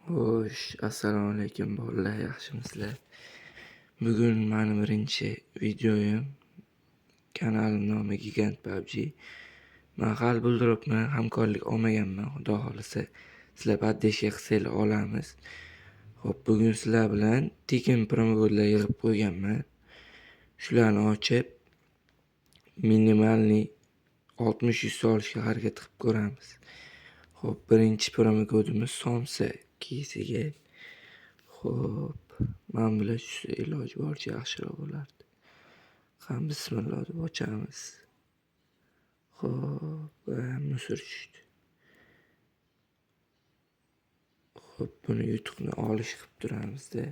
Xo'sh, assalomu alaykum bolalar, yaxshimisizlar? Bugun mani birinchi videoyim. Kanalim nomi Gigant PUBG. Men hali bildiribman, hamkorlik olmaganman. Xudo xolisa sizlar poddержка qilsanglar olamiz. Xo'p, bugun sizlar bilan tekin promokodlar yig'ib qo'yganman. Shularni ochib minimalniy 60-100 olishga harakat qilib ko'ramiz. Xo'p, birinchi promokodimiz somsa kiyisiga. Xo'p, men bilan tushsa iloji boricha yaxshiroq bo'lardi. Qani bismillah deb ochamiz. Xo'p, musor tushdi. Xo'p, buni yutuqni olish qilib turamizda.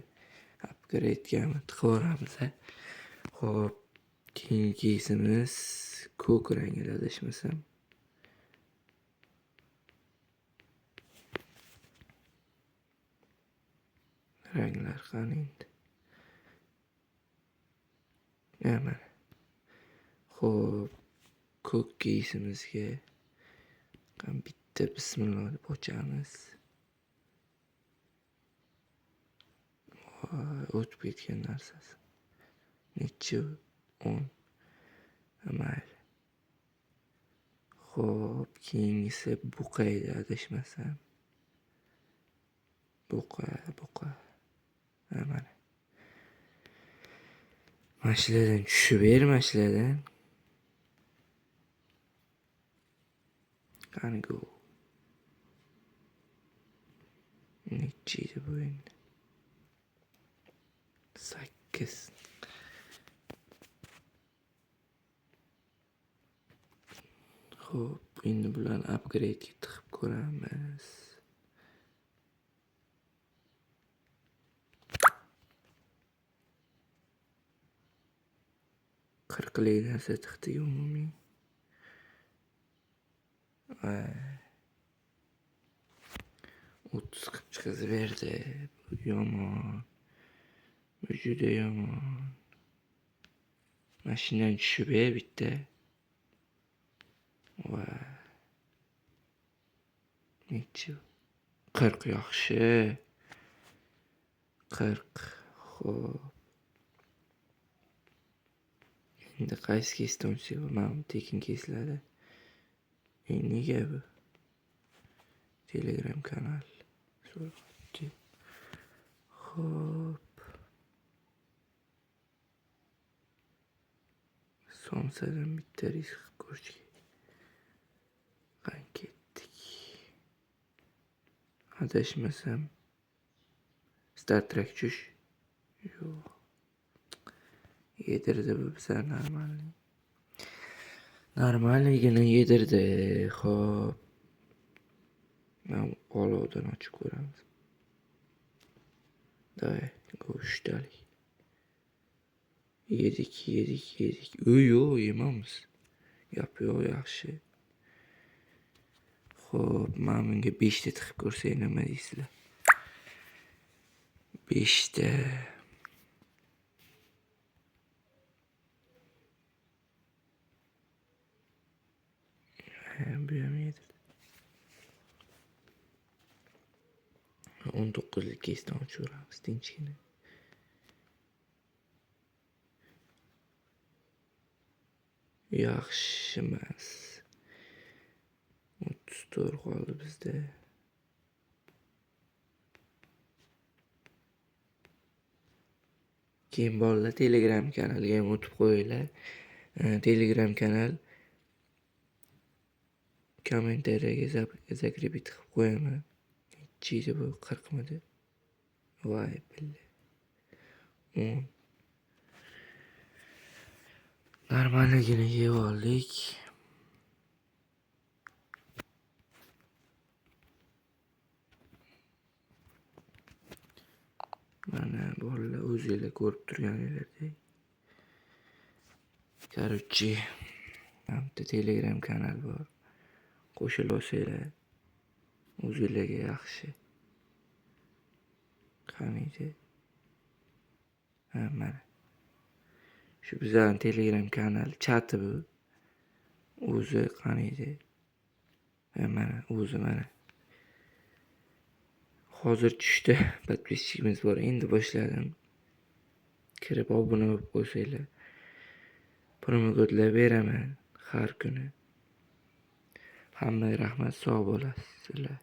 Upgrade'ga tiqaveramiz. Xo'p, keyingisi ko'k rangida adashmasam. Ranglar qani endi? Mana. Xo'p, ko'k kiyimimizga bitta bismillah deb ochamiz. O'tib ketgan narsasi. Necha 10. Mayli. Xo'p, keyingisi buqa edi adashmasam. Buqa. Mana. Mashinadan tushib mashinadan. Qani go. Necha edi bu endi? 8. Xo'p, endi bularni upgrade'ga tiqib ko'ramiz. Qirqlik narsa tiqdik umumiy. 30 qilib chiqazib berdi. Bu yomon. Bu juda yomon. Mashinadan tushib bitta. Necha? 40 yaxshi. 40. Xo'p. Endi qaysi kesdan o'tsak bo'ladi? Tekin keslarda. Nega bu? Telegram kanal. So'rayapti. Xo'p. Somsadan bitta risk qilib ko'rishga. Qani ketdik. Adashmasam Star Trek tush. Yo'q. Yedirdi bu bizlar normalligini yedirdi. Xo'p. Men olovdan ochib ko'ramiz. Davay, go'shtalik. Yedik. Yo'q, yemamiz. Gap yo'q, yaxshi. Xo'p, men bunga 5 ta tiqib ko'rsak nima deysizlar? 5 ta. Bu ham yedirdi. 19lik kesdan ochaveramiz tinchgina. Yaxshi emas. 34 qoldi bizda. Keyin bolalar Telegram kanaliga ham o'tib qo'yinglar. Telegram kanal kommentariyaga zakrebit qilib qo'yaman. Necha bu 40 midi? Voy billah. 10. Normalligini yeb oldik. Mana bolalar o'zingizlar ko'rib turganingizdek. Короче, bitta Telegram kanal bor. Qo'shilib olsanglar o'zingizlarga yaxshi. Qaniydi? Mana. Shu bizning Telegram kanal chati bu. O'zi qaniydi? Mana, o'zi mana. hozir tushdi подписчигimiz bor. Endi boshladim. Kirib obuna bo'lib qo'ysanglar. Promokodlar beraman har kuni. Hammaga rahmat, sog' bo'lasizlar.